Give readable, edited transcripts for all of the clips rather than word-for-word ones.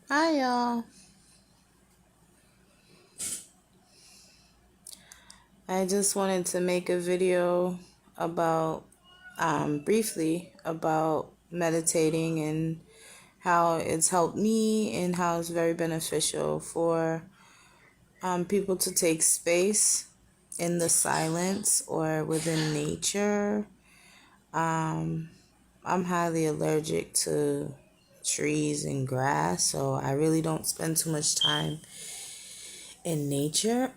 Hi, y'all. I just wanted to make a video about, briefly, about meditating and how it's helped me and how it's very beneficial for people to take space in the silence or within nature. Um, I'm highly allergic to trees and grass, so I really don't spend too much time in nature.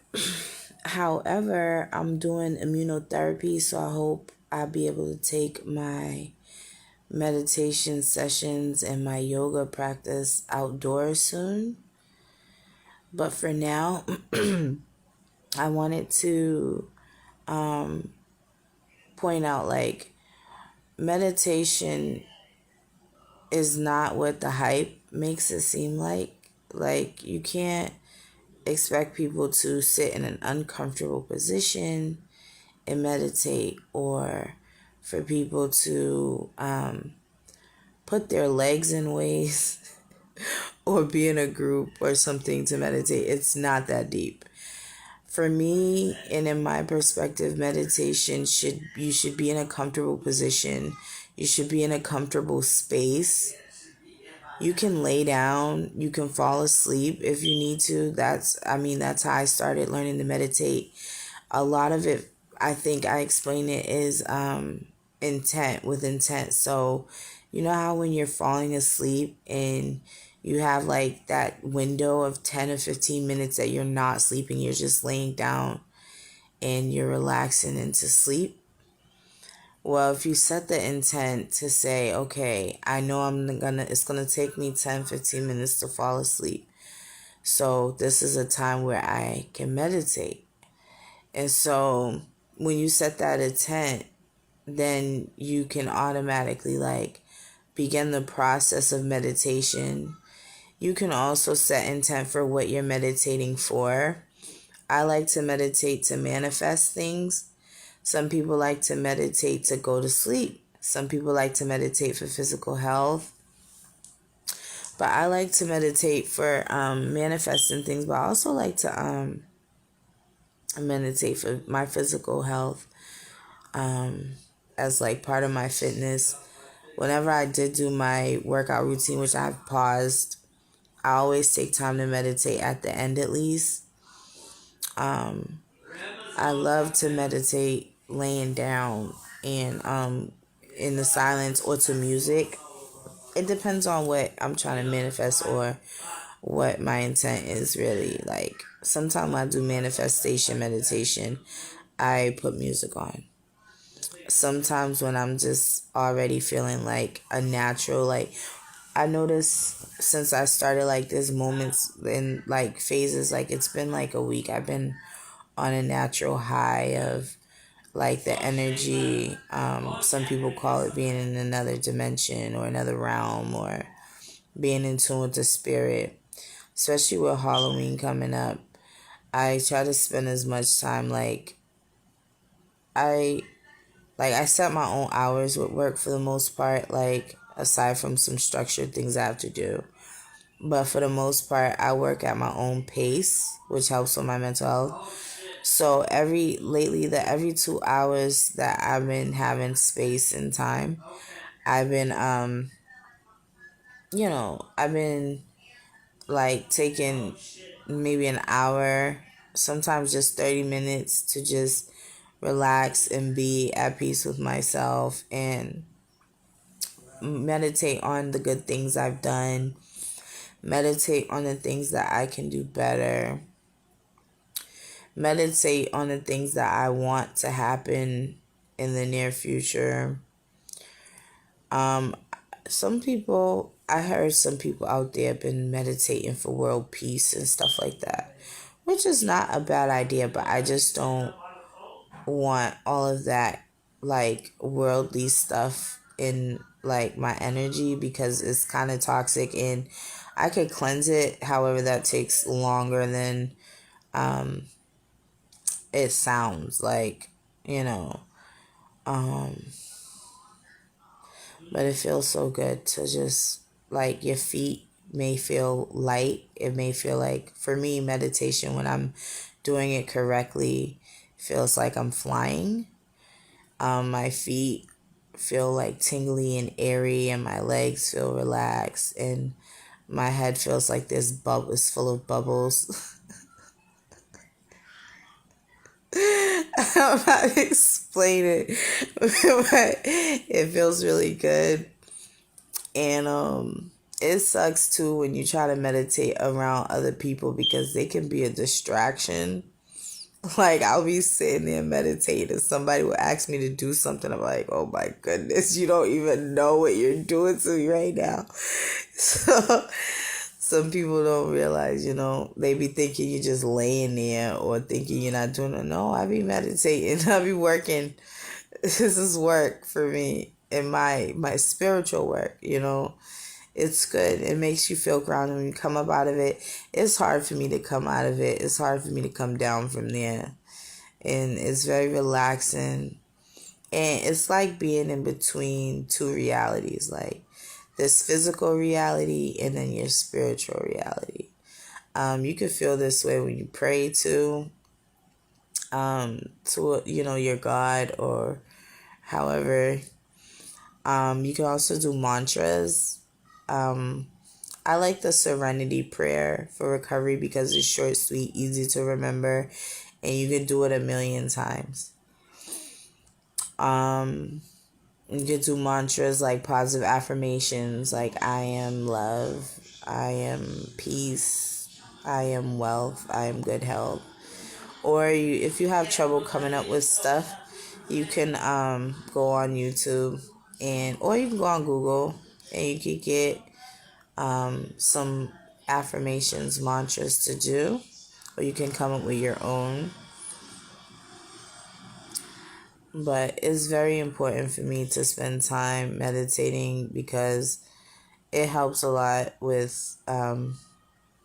However, I'm doing immunotherapy, so I hope I'll be able to take my meditation sessions and my yoga practice outdoors soon. But for now, I wanted to point out like meditation is not what the hype makes it seem like. Like, you can't expect people to sit in an uncomfortable position and meditate, or for people to put their legs in ways or be in a group or something to meditate. It's not that deep. For me, and in my perspective, meditation you should be in a comfortable position. You should be in a comfortable space. You can lay down, you can fall asleep if you need to. That's how I started learning to meditate. A lot of it, I think I explain it, is intent, with intent. So you know how when you're falling asleep and you have like that window of 10 or 15 minutes that you're not sleeping, you're just laying down and you're relaxing into sleep. Well, if you set the intent to say, okay, I know it's gonna take me 10, 15 minutes to fall asleep, so this is a time where I can meditate. And so when you set that intent, then you can automatically like begin the process of meditation. You can also set intent for what you're meditating for. I like to meditate to manifest things. Some people like to meditate to go to sleep. Some people like to meditate for physical health. But I like to meditate for manifesting things, but I also like to meditate for my physical health, as like part of my fitness. Whenever I did do my workout routine, which I've paused, I always take time to meditate at the end at least. I love to meditate laying down and in the silence or to music. It depends on what I'm trying to manifest or what my intent is really. Like, sometimes I do manifestation meditation, I put music on. Sometimes when I'm just already feeling like a natural, like, I noticed since I started, like, there's moments in like phases, like it's been like a week, I've been on a natural high of like the energy. Some people call it being in another dimension or another realm, or being in tune with the spirit. Especially with Halloween coming up, I try to spend as much time I I set my own hours with work for the most part, like aside from some structured things I have to do. But for the most part, I work at my own pace, which helps with my mental health. So every 2 hours that I've been having space and time, I've been I've been like taking maybe an hour, sometimes just 30 minutes to just relax and be at peace with myself and meditate on the good things I've done, meditate on the things that I can do better, meditate on the things that I want to happen in the near future. Um, I heard some people out there have been meditating for world peace and stuff like that, which is not a bad idea, but I just don't want all of that like worldly stuff in like my energy, because it's kind of toxic, and I could cleanse it. However, that takes longer than um it sounds like, you know. Um but it feels so good to just, like, your feet. may feel light. It may feel like, for me, meditation, when I'm doing it correctly, feels like I'm flying. My feet feel like tingly and airy, and my legs feel relaxed, and my head feels like this bubble is full of bubbles. I'm not explain it, but it feels really good. And it sucks too when you try to meditate around other people because they can be a distraction. Like, I'll be sitting there meditating, and somebody will ask me to do something. I'm like, oh my goodness, you don't even know what you're doing to me right now. So some people don't realize, they be thinking you're just laying there or thinking you're not doing it. No, I be meditating. I be working. This is work for me and my spiritual work. It's good. It makes you feel grounded when you come up out of it. It's hard for me to come out of it. It's hard for me to come down from there. And it's very relaxing. And it's like being in between two realities, like this physical reality and then your spiritual reality. You can feel this way when you pray to your God, or however. You can also do mantras. I like the serenity prayer for recovery because it's short, sweet, easy to remember, and you can do it a million times. You can do mantras like positive affirmations, like I am love, I am peace, I am wealth, I am good health. Or if you have trouble coming up with stuff, you can go on YouTube, or you can go on Google, and you can get some affirmations, mantras to do, or you can come up with your own. But it's very important for me to spend time meditating because it helps a lot with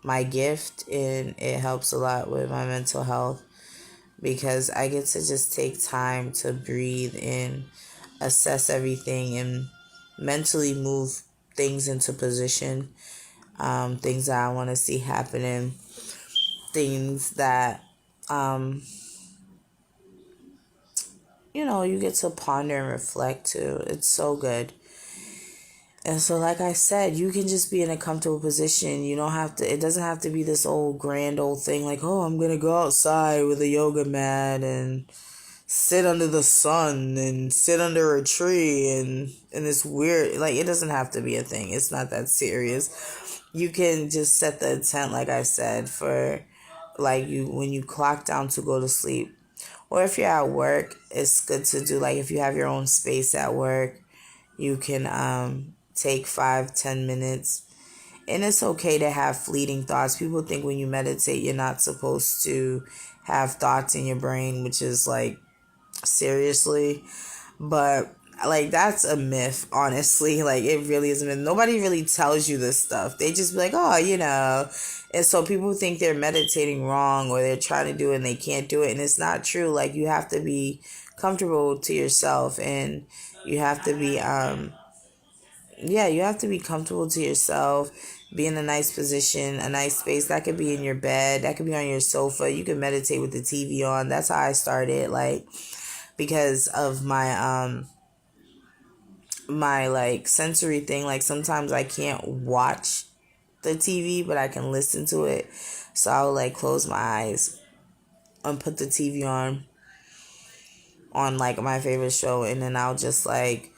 my gift, and it helps a lot with my mental health because I get to just take time to breathe and assess everything and mentally move things into position, things that I want to see happening, things that you get to ponder and reflect too. It's so good. And so, like I said, you can just be in a comfortable position. You don't have to, it doesn't have to be this old grand old thing like, oh, I'm going to go outside with a yoga mat and sit under the sun and sit under a tree and it's weird. Like, it doesn't have to be a thing. It's not that serious. You can just set the intent, like I said, for like when you clock down to go to sleep. Or if you're at work, it's good to do, like if you have your own space at work, you can take 5-10 minutes. And it's okay to have fleeting thoughts. People think when you meditate, you're not supposed to have thoughts in your brain, which is like, seriously. But like, that's a myth, honestly. Like, it really is a myth. Nobody really tells you this stuff. They just be like, oh. And so people think they're meditating wrong, or they're trying to do it and they can't do it. And it's not true. Like, you have to be comfortable to yourself, and you have to be you have to be comfortable to yourself, be in a nice position, a nice space. That could be in your bed, that could be on your sofa. You can meditate with the TV on. That's how I started, like, because of my like sensory thing. Like, sometimes I can't watch the TV, but I can listen to it. So I would like close my eyes and put the TV on like my favorite show, and then I'll just like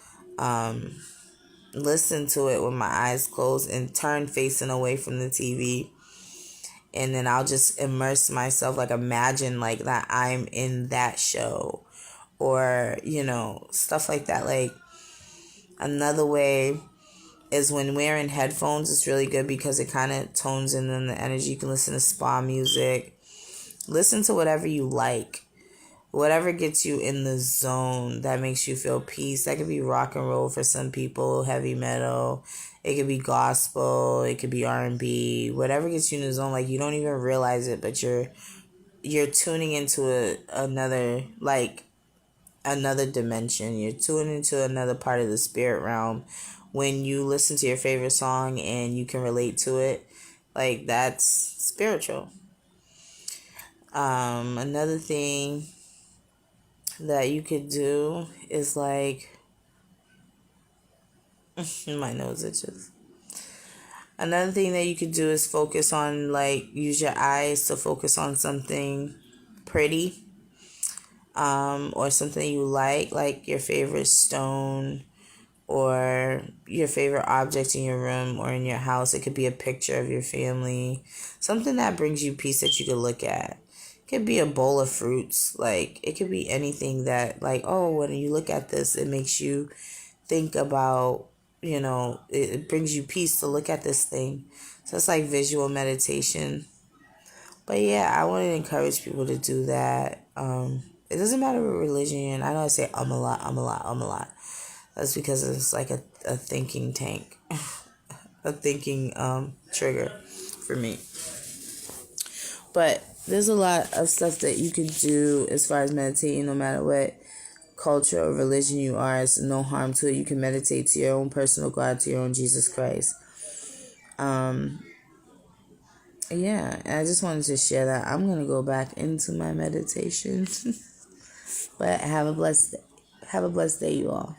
listen to it with my eyes closed and turn facing away from the TV. And then I'll just immerse myself, like imagine like that I'm in that show, or stuff like that. Like, another way is when wearing headphones. It's really good because it kind of tones in the energy. You can listen to spa music, listen to whatever you like, whatever gets you in the zone, that makes you feel peace. That could be rock and roll for some people, heavy metal, it could be gospel, it could be R&B, whatever gets you in the zone. Like, you don't even realize it, but you're tuning into another, like, another dimension. You're tuning into another part of the spirit realm when you listen to your favorite song and you can relate to it. Like, that's spiritual. Another thing that you could do is like, my nose itches. Another thing that you could do is focus on, like, use your eyes to focus on something pretty, or something you like your favorite stone or your favorite object in your room or in your house. It could be a picture of your family, something that brings you peace that you could look at. It could be a bowl of fruits. Like, it could be anything that, like, oh, when you look at this, it makes you think about, it brings you peace to look at this thing. So it's like visual meditation. But yeah, I want to encourage people to do that. It doesn't matter what religion you're in. I know I say a lot, a lot, a lot. That's because it's like a thinking tank, a thinking trigger for me. But there's a lot of stuff that you could do as far as meditating, no matter what culture or religion you are. It's no harm to it. You can meditate to your own personal God, to your own Jesus Christ. Yeah, I just wanted to share that. I'm going to go back into my meditation. But have a blessed day, you all.